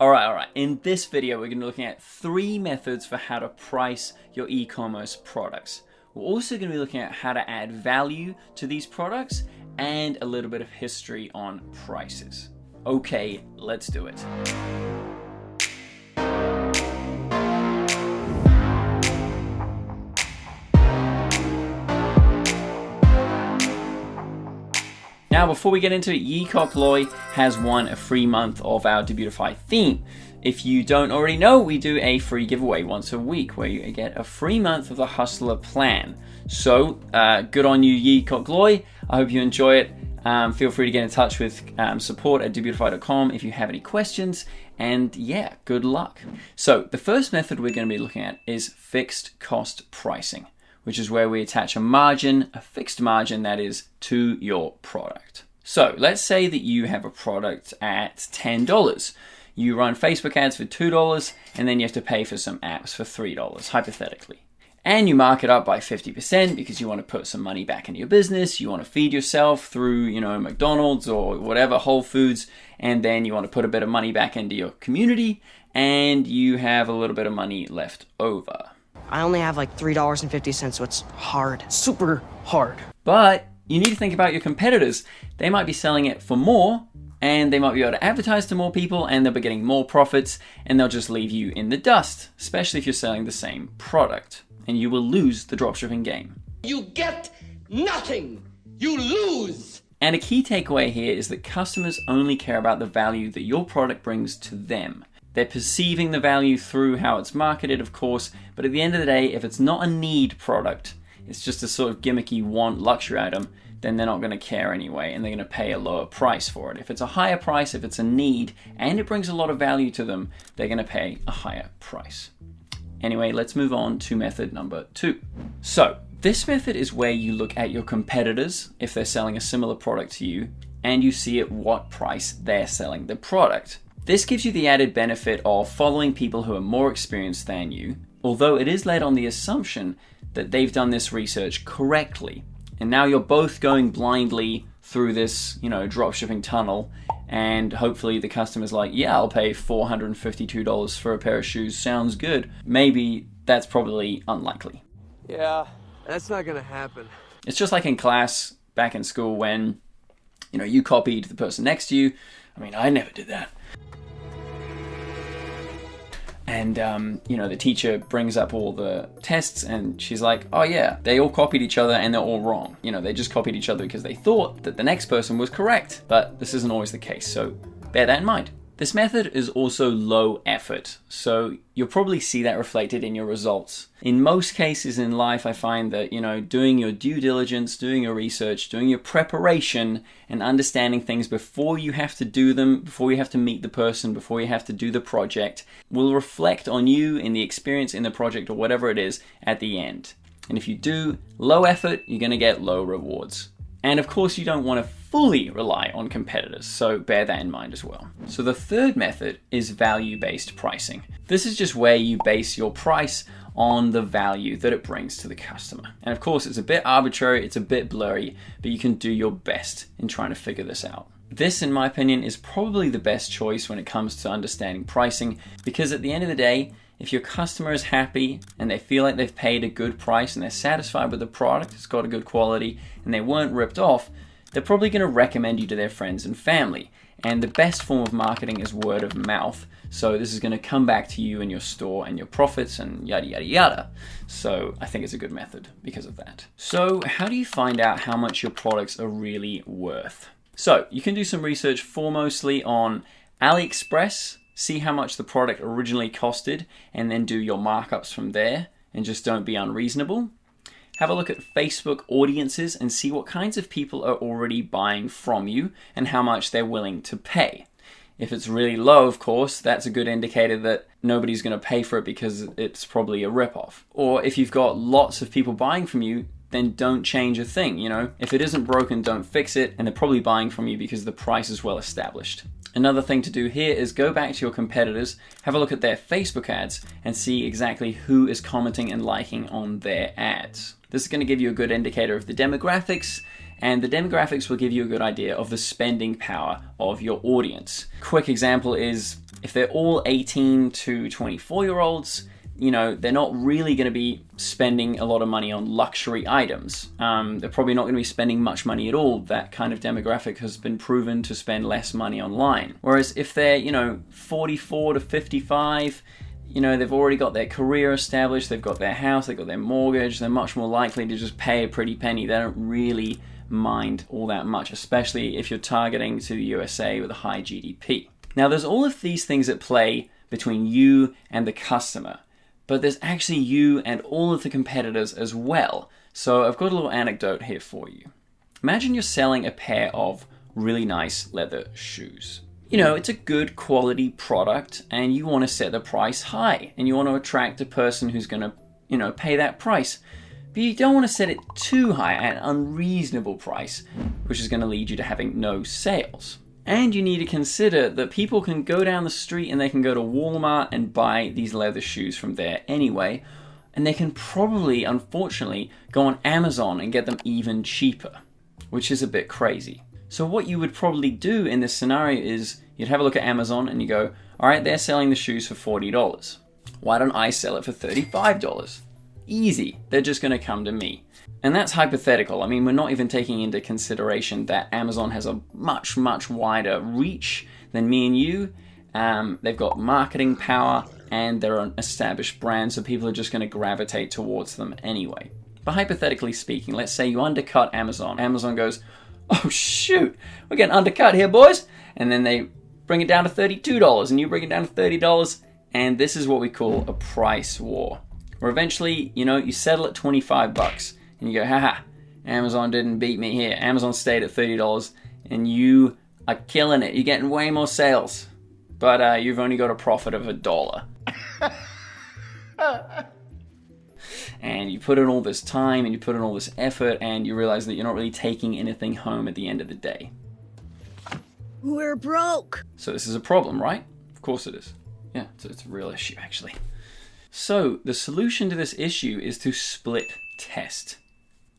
All right. In this video, we're going to be looking at 3 methods for how to price your e-commerce products. We're also going to be looking at how to add value to these products and a little bit of history on prices. Okay, let's do it. Now, before we get into it, ecommerce has won a free month of our Debutify theme. If you don't already know, we do a free giveaway once a week where you get a free month of the Hustler plan. So, good on you, ecommerce. I hope you enjoy it. Feel free to get in touch with support at debutify.com if you have any questions. And yeah, good luck. So, the first method we're going to be looking at is fixed cost pricing, which is where we attach a margin, a fixed margin that is, to your product. So let's say that you have a product at $10. You run Facebook ads for $2, and then you have to pay for some apps for $3, hypothetically. And you mark it up by 50% because you want to put some money back into your business. You want to feed yourself through, McDonald's or whatever, Whole Foods, and then you want to put a bit of money back into your community, and you have a little bit of money left over. I only have like $3.50, so it's hard, super hard. But you need to think about your competitors. They might be selling it for more, and they might be able to advertise to more people, and they'll be getting more profits, and they'll just leave you in the dust, especially if you're selling the same product, and you will lose the dropshipping game. You get nothing. You lose. And a key takeaway here is that customers only care about the value that your product brings to them. They're perceiving the value through how it's marketed, of course, but at the end of the day, if it's not a need product, it's just a sort of gimmicky want luxury item, then they're not going to care anyway, and they're going to pay a lower price for it. If it's a higher price, if it's a need, and it brings a lot of value to them, they're going to pay a higher price. Anyway, let's move on to method number 2. So, this method is where you look at your competitors, if they're selling a similar product to you, and you see at what price they're selling the product. This gives you the added benefit of following people who are more experienced than you, although it is led on the assumption that they've done this research correctly. And now you're both going blindly through this, dropshipping tunnel, and hopefully the customer's like, yeah, I'll pay $452 for a pair of shoes, sounds good. Maybe that's probably unlikely. Yeah, that's not gonna happen. It's just like in class, back in school, when, you copied the person next to you. I mean, I never did that. And, the teacher brings up all the tests and she's like, oh yeah, they all copied each other and they're all wrong. They just copied each other because they thought that the next person was correct. But this isn't always the case, so bear that in mind. This method is also low effort, so you'll probably see that reflected in your results. In most cases in life, I find that, doing your due diligence, doing your research, doing your preparation, and understanding things before you have to do them, before you have to meet the person, before you have to do the project, will reflect on you in the experience in the project or whatever it is at the end. And if you do low effort, you're going to get low rewards. And of course, you don't want to fully rely on competitors, so bear that in mind as well. So the third method is value-based pricing. This is just where you base your price on the value that it brings to the customer. And of course, it's a bit arbitrary, it's a bit blurry, but you can do your best in trying to figure this out. This, in my opinion, is probably the best choice when it comes to understanding pricing, because at the end of the day, if your customer is happy and they feel like they've paid a good price and they're satisfied with the product, it's got a good quality, and they weren't ripped off, they're probably going to recommend you to their friends and family. And the best form of marketing is word of mouth. So this is going to come back to you and your store and your profits and yada, yada, yada. So I think it's a good method because of that. So how do you find out how much your products are really worth? So you can do some research foremostly on AliExpress, see how much the product originally costed, and then do your markups from there, and just don't be unreasonable. Have a look at Facebook audiences and see what kinds of people are already buying from you and how much they're willing to pay. If it's really low, of course, that's a good indicator that nobody's going to pay for it because it's probably a ripoff. Or if you've got lots of people buying from you, then don't change a thing, If it isn't broken, don't fix it, and they're probably buying from you because the price is well established. Another thing to do here is go back to your competitors, have a look at their Facebook ads, and see exactly who is commenting and liking on their ads. This is going to give you a good indicator of the demographics, and the demographics will give you a good idea of the spending power of your audience. Quick example is If they're all 18 to 24-year-olds, they're not really going to be spending a lot of money on luxury items. They're probably not going to be spending much money at all. That kind of demographic has been proven to spend less money online. Whereas if they're, 44 to 55, they've already got their career established, they've got their house, they've got their mortgage, they're much more likely to just pay a pretty penny. They don't really mind all that much, especially if you're targeting to the USA with a high GDP. Now, there's all of these things at play between you and the customer, but there's actually you and all of the competitors as well. So I've got a little anecdote here for you. Imagine you're selling a pair of really nice leather shoes. It's a good quality product and you want to set the price high and you want to attract a person who's going to, pay that price. But you don't want to set it too high at an unreasonable price, which is going to lead you to having no sales. And you need to consider that people can go down the street and they can go to Walmart and buy these leather shoes from there anyway. And they can probably, unfortunately, go on Amazon and get them even cheaper, which is a bit crazy. So what you would probably do in this scenario is you'd have a look at Amazon and you go, all right, they're selling the shoes for $40. Why don't I sell it for $35? Easy. They're just going to come to me. And that's hypothetical. I mean, we're not even taking into consideration that Amazon has a much, much wider reach than me and you. They've got marketing power and they're an established brand, so people are just going to gravitate towards them anyway. But hypothetically speaking, let's say you undercut Amazon. Amazon goes, oh shoot, we're getting undercut here, boys. And then they bring it down to $32 and you bring it down to $30. And this is what we call a price war. Where eventually, you settle at $25 and you go, haha, Amazon didn't beat me here. Amazon stayed at $30 and you are killing it. You're getting way more sales, but you've only got a profit of $1. And you put in all this time and you put in all this effort and you realize that you're not really taking anything home at the end of the day. We're broke. So this is a problem, right? Of course it is. Yeah, it's a real issue actually. So the solution to this issue is to split test.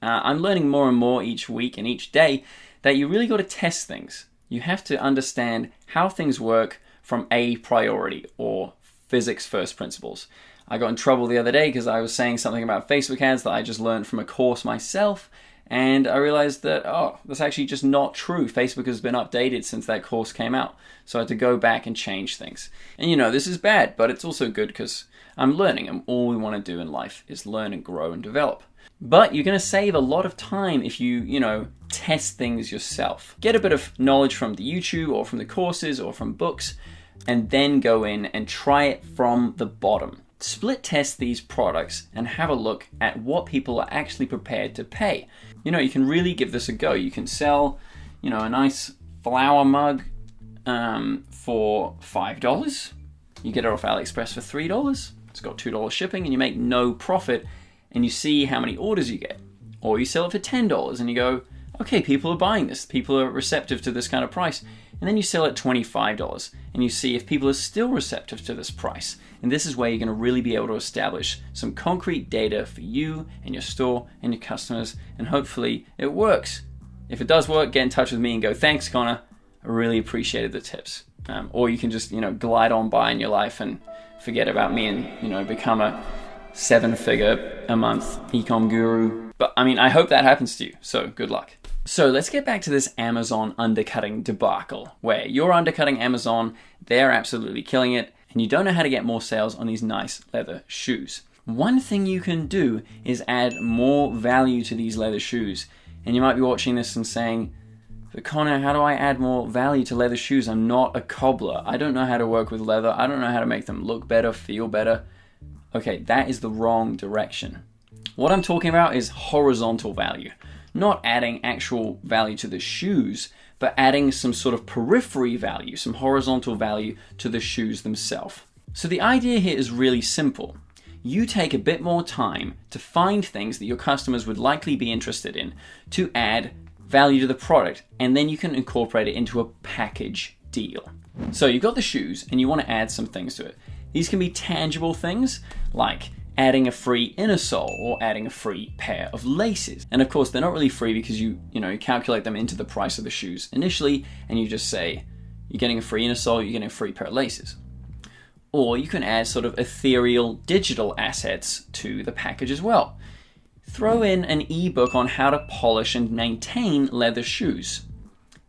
I'm learning more and more each week and each day that you really got to test things. You have to understand how things work from a priority or physics first principles. I got in trouble the other day because I was saying something about Facebook ads that I just learned from a course myself, and I realized that, that's actually just not true. Facebook has been updated since that course came out, so I had to go back and change things. And this is bad, but it's also good because I'm learning, and all we want to do in life is learn and grow and develop. But you're going to save a lot of time if you, test things yourself. Get a bit of knowledge from the YouTube or from the courses or from books, and then go in and try it from the bottom. Split test these products and have a look at what people are actually prepared to pay. You can really give this a go. You can sell, a nice flower mug for $5. You get it off AliExpress for $3. It's got $2 shipping and you make no profit, and you see how many orders you get. Or you sell it for $10 and you go, okay, people are buying this. People are receptive to this kind of price. And then you sell it $25 and you see if people are still receptive to this price. And this is where you're going to really be able to establish some concrete data for you and your store and your customers, and hopefully it works. If it does work, get in touch with me and go, thanks, Connor. I really appreciated the tips. Or you can just, glide on by in your life and forget about me and, become a 7-figure a month e-com guru. But I hope that happens to you. So good luck. So let's get back to this Amazon undercutting debacle, where you're undercutting Amazon, they're absolutely killing it, and you don't know how to get more sales on these nice leather shoes. One thing you can do is add more value to these leather shoes. And you might be watching this and saying, but Connor, how do I add more value to leather shoes? I'm not a cobbler. I don't know how to work with leather. I don't know how to make them look better, feel better. Okay, that is the wrong direction. What I'm talking about is horizontal value. Not adding actual value to the shoes, but adding some sort of periphery value, some horizontal value to the shoes themselves. So the idea here is really simple. You take a bit more time to find things that your customers would likely be interested in to add value to the product, and then you can incorporate it into a package deal. So you've got the shoes and you want to add some things to it. These can be tangible things like adding a free inner sole or adding a free pair of laces. And of course, they're not really free because you calculate them into the price of the shoes initially, and you just say, you're getting a free inner sole, you're getting a free pair of laces. Or you can add sort of ethereal digital assets to the package as well. Throw in an ebook on how to polish and maintain leather shoes.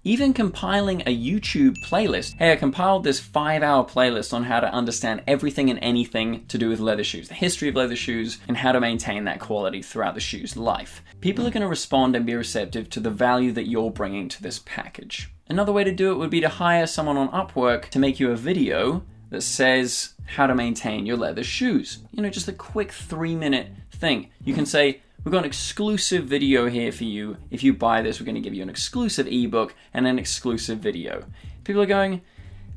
Even compiling a YouTube playlist. Hey, I compiled this 5-hour playlist on how to understand everything and anything to do with leather shoes, the history of leather shoes, and how to maintain that quality throughout the shoe's life. People are going to respond and be receptive to the value that you're bringing to this package. Another way to do it would be to hire someone on Upwork to make you a video that says how to maintain your leather shoes. Just a quick 3-minute thing. You can say, we've got an exclusive video here for you. If you buy this, we're going to give you an exclusive ebook and an exclusive video. People are going,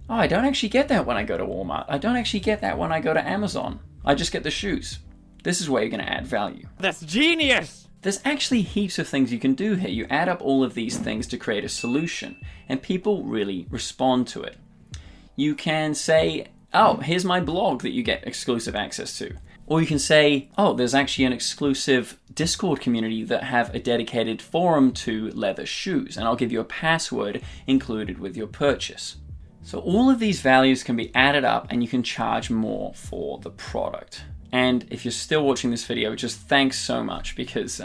oh, I don't actually get that when I go to Walmart. I don't actually get that when I go to Amazon. I just get the shoes. This is where you're going to add value. That's genius! There's actually heaps of things you can do here. You add up all of these things to create a solution, and people really respond to it. You can say, oh, here's my blog that you get exclusive access to. Or you can say, oh, there's actually an exclusive Discord community that have a dedicated forum to leather shoes, and I'll give you a password included with your purchase. So all of these values can be added up and you can charge more for the product. And if you're still watching this video, just thanks so much, because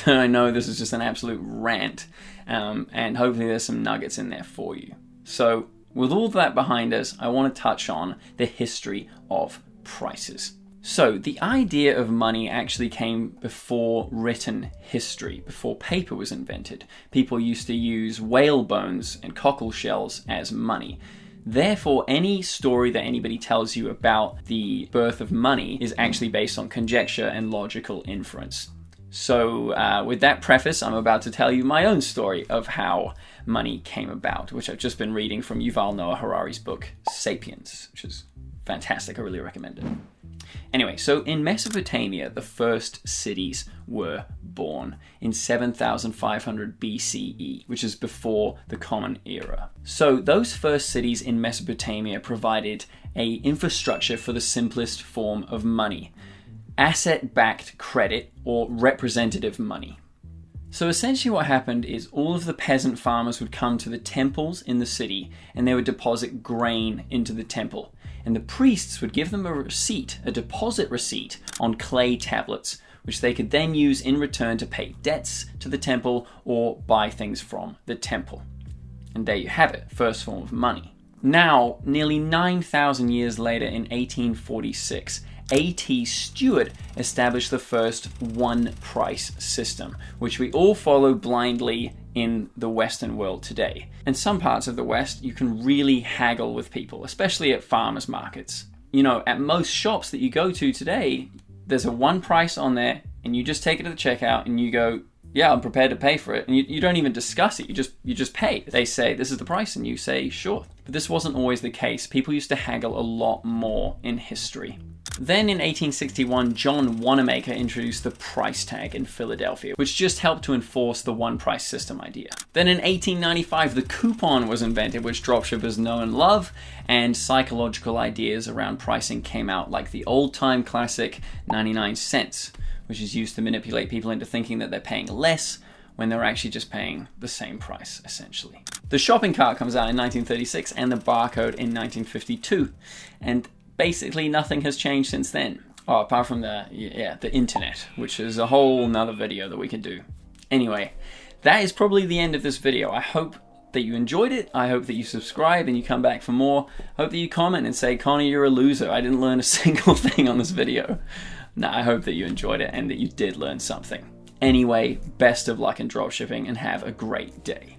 I know this is just an absolute rant, and hopefully there's some nuggets in there for you. So with all that behind us, I want to touch on the history of prices. So the idea of money actually came before written history, before paper was invented. People used to use whale bones and cockle shells as money. Therefore, any story that anybody tells you about the birth of money is actually based on conjecture and logical inference. So with that preface, I'm about to tell you my own story of how money came about, which I've just been reading from Yuval Noah Harari's book, Sapiens, which is fantastic. I really recommend it. Anyway, so in Mesopotamia, the first cities were born in 7500 BCE, which is before the Common Era. So those first cities in Mesopotamia provided an infrastructure for the simplest form of money, asset-backed credit or representative money. So essentially what happened is all of the peasant farmers would come to the temples in the city and they would deposit grain into the temple. And the priests would give them a receipt, a deposit receipt, on clay tablets, which they could then use in return to pay debts to the temple or buy things from the temple. And there you have it, first form of money. Now, nearly 9,000 years later in 1846, A.T. Stewart established the first one-price system, which we all follow blindly in the Western world today. In some parts of the West, you can really haggle with people, especially at farmers markets. At most shops that you go to today, there's a one price on there, and you just take it to the checkout and you go, yeah, I'm prepared to pay for it. And you don't even discuss it, you just pay. They say, this is the price, and you say, sure. But this wasn't always the case. People used to haggle a lot more in history. Then in 1861, John Wanamaker introduced the price tag in Philadelphia, which just helped to enforce the one price system idea. Then in 1895, the coupon was invented, which dropshippers know and love, and psychological ideas around pricing came out, like the old-time classic 99 cents, which is used to manipulate people into thinking that they're paying less when they're actually just paying the same price, essentially. The shopping cart comes out in 1936 and the barcode in 1952. And basically nothing has changed since then. Oh, apart from the internet, which is a whole nother video that we could do. Anyway, that is probably the end of this video. I hope that you enjoyed it. I hope that you subscribe and you come back for more. I hope that you comment and say, Connor, you're a loser. I didn't learn a single thing on this video. No, I hope that you enjoyed it and that you did learn something. Anyway, best of luck in dropshipping and have a great day.